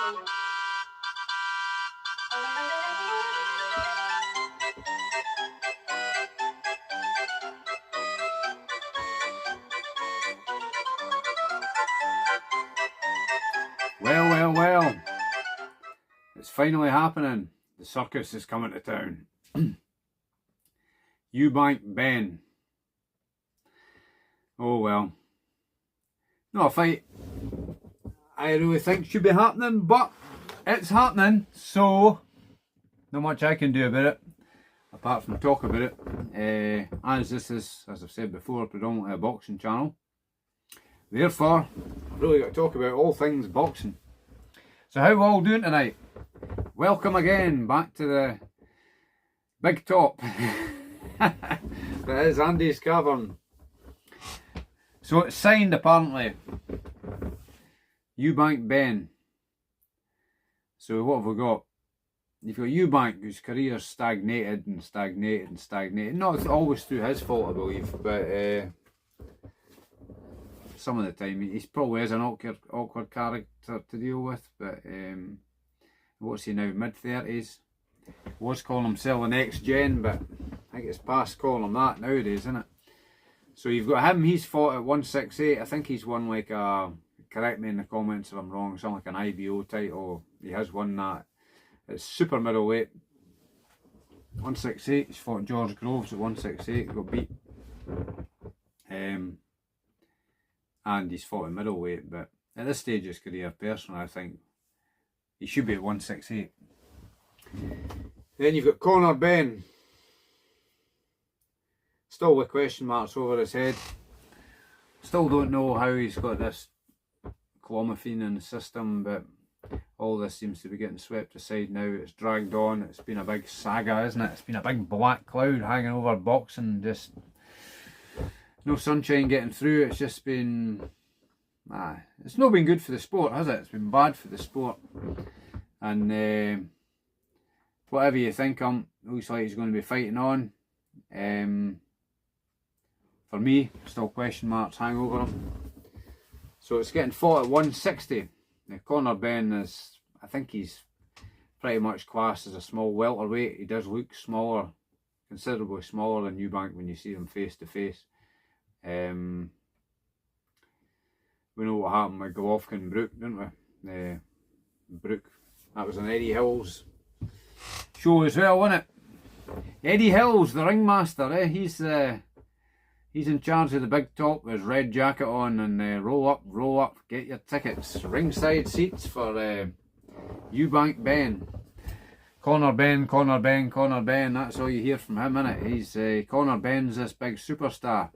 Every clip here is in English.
Well, it's finally happening. The circus is coming to town. Eubank Benn. Oh well. Not a fight I really think should be happening, but it's happening, so not much I can do about it, apart from talk about it. As this is, as I've said before, predominantly a boxing channel. Therefore, I've really got to talk about all things boxing. So how are we all doing tonight? Welcome again back to the big top. That is Andy's cavern. So it's signed apparently. Eubank Benn. So what have we got? You've got Eubank, whose career stagnated and stagnated and stagnated. Not always through his fault, I believe, but some of the time he probably is an awkward character to deal with. But what's he now, mid-30s? Was calling himself the next gen, but I think it's past calling him that nowadays, isn't it? So you've got him, he's fought at 168. I think he's won like a, correct me in the comments if I'm wrong, something like an IBO title. He has won that. It's super middleweight. 168, he's fought George Groves at 168, got beat. And he's fought in middleweight, but at this stage of his career, personally, I think he should be at 168. Then you've got Conor Benn. Still with question marks over his head. Still don't know how he's got this clomiphene in the system, but all this seems to be getting swept aside now. It's dragged on. It's been a big saga, isn't it? It's been a big black cloud hanging over boxing. Just no sunshine getting through. It's just been... it's not been good for the sport, has it? It's been bad for the sport. And whatever you think looks like he's going to be fighting on. For me, still question marks hang over him. So it's getting fought at 160. Now, Conor Benn is, I think he's pretty much classed as a small welterweight. He does look smaller, considerably smaller than Eubank when you see him face to face. We know what happened with Golovkin and Brook, don't we? Brook, that was an Eddie Hills show as well, wasn't it? Eddie Hills, the ringmaster, he's in charge of the big top with his red jacket on, and roll up, get your tickets. Ringside seats for Eubank Benn. Conor Benn, that's all you hear from him, innit? Conor Benn's this big superstar.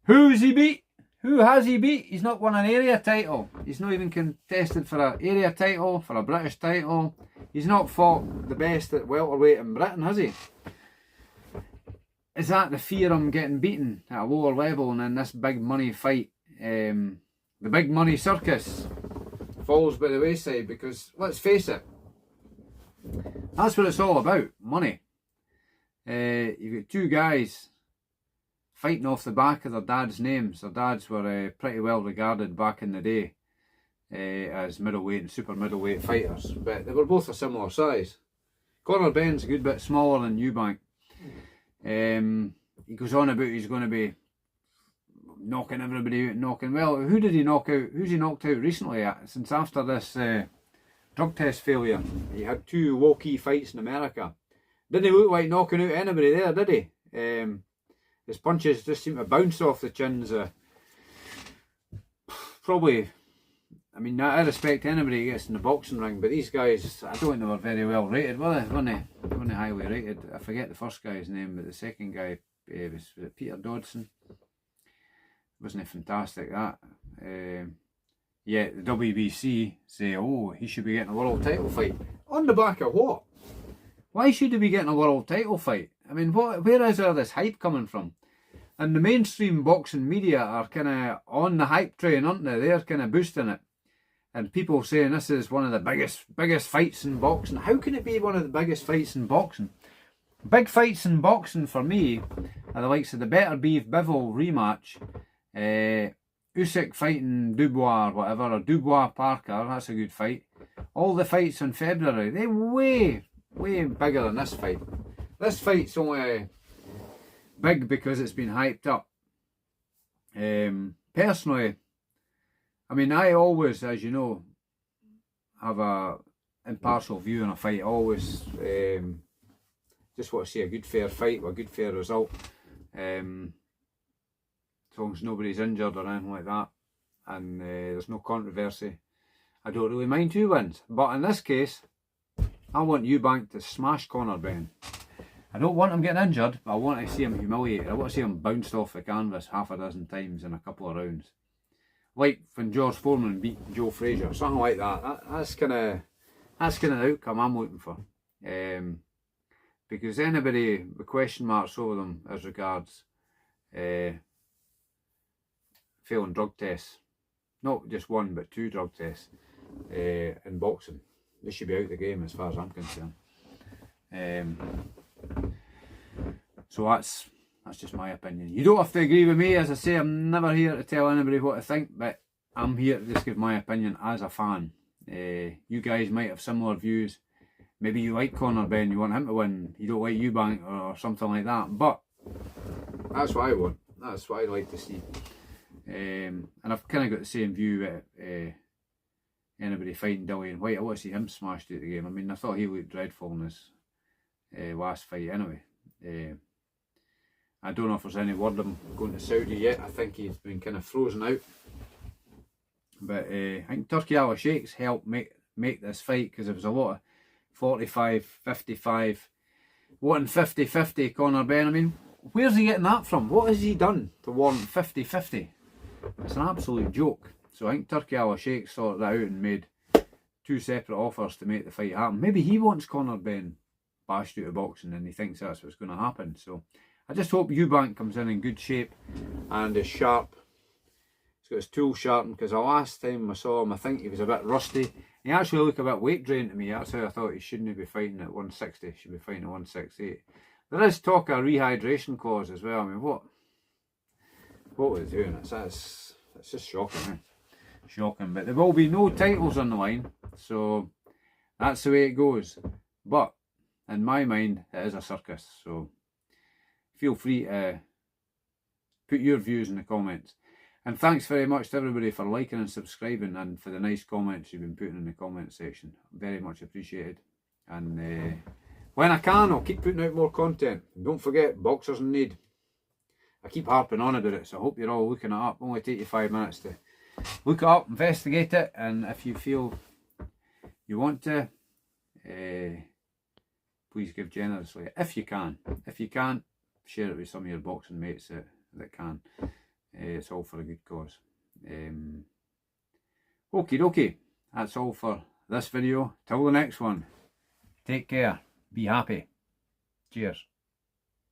Who's he beat? Who has he beat? He's not won an area title. He's not even contested for an area title, for a British title. He's not fought the best at welterweight in Britain, has he? Is that the fear of him getting beaten at a lower level, and then this big money fight, the big money circus, falls by the wayside? Because let's face it, that's what it's all about, money. You've got two guys fighting off the back of their dad's names. Their dads were pretty well regarded back in the day as middleweight and super middleweight fighters, but they were both a similar size. Conor Benn's a good bit smaller than Eubank. He goes on about he's going to be knocking everybody out, well, who did he knock out? Who's he knocked out recently since after this drug test failure? He had two low-key fights in America. Didn't look like knocking out anybody there, did he? His punches just seem to bounce off the chins. Probably, I mean, I respect anybody who gets in the boxing ring, but these guys, I don't think they were very well rated, were they? Weren't they highly rated? I forget the first guy's name, but the second guy was it Peter Dodson? Wasn't it fantastic, that? Yeah, the WBC say, oh, he should be getting a world title fight. On the back of what? Why should he be getting a world title fight? I mean, where is all this hype coming from? And the mainstream boxing media are kind of on the hype train, aren't they? They're kind of boosting it. And people saying this is one of the biggest fights in boxing. How can it be one of the biggest fights in boxing? Big fights in boxing for me are the likes of the Better Beef Bivol rematch. Usyk fighting Dubois or whatever, or Dubois Parker, that's a good fight. all the fights in February, they're way bigger than this fight. This fight's only big because it's been hyped up. Personally, I mean, I always, as you know, have a impartial view on a fight. I always just want to see a good fair fight with a good fair result. As long as nobody's injured or anything like that, and there's no controversy, I don't really mind who wins. But in this case, I want Eubank to smash Conor Benn. I don't want him getting injured, but I want to see him humiliated. I want to see him bounced off the canvas half a dozen times in a couple of rounds. Like when George Foreman beat Joe Frazier, something like that. That's kind of the outcome I'm looking for. Because anybody with question marks over them as regards failing drug tests, not just one but 2 drug tests in boxing, they should be out of the game as far as I'm concerned. So that's just my opinion. You don't have to agree with me. As I say, I'm never here to tell anybody what to think, but I'm here to just give my opinion as a fan. You guys might have similar views. Maybe you like Conor Benn, you want him to win, you don't like Eubank or something like that, but that's what I want. That's what I'd like to see. And I've kind of got the same view with anybody fighting Dillian White. I want to see him smashed out of the game. I mean, I thought he looked dreadful in his last fight anyway. I don't know if there's any word of him going to Saudi yet. I think he's been kind of frozen out. But I think Turkey Al Sheikh's helped make this fight, because there was a lot of 45, 55, wanting 50-50 Conor Benn. I mean, where's he getting that from? What has he done to warrant 50-50? It's an absolute joke. So I think Turkey Al Sheikh sorted that out and made 2 separate offers to make the fight happen. Maybe he wants Conor Benn bashed out of boxing and he thinks that's what's going to happen. So I just hope Eubank comes in good shape and is sharp. He's got his tools sharpened, because the last time I saw him, I think he was a bit rusty. He actually looked a bit weight drained to me. That's how I thought he shouldn't be fighting at 160. He should be fighting at 168. There is talk of a rehydration clause as well. I mean, what was he doing? It's just shocking, eh? Shocking. But there will be no titles on the line, so that's the way it goes. But in my mind, it is a circus. So feel free to put your views in the comments. And thanks very much to everybody for liking and subscribing, and for the nice comments you've been putting in the comment section. Very much appreciated. And when I can, I'll keep putting out more content. And don't forget, boxers in need. I keep harping on about it, so I hope you're all looking it up. Only take you 5 minutes to look it up, investigate it, and if you feel you want to, please give generously, if you can. If you can't, share it with some of your boxing mates that can. It's all for a good cause. Okie dokie, that's all for this video. Till the next one, take care, be happy. Cheers.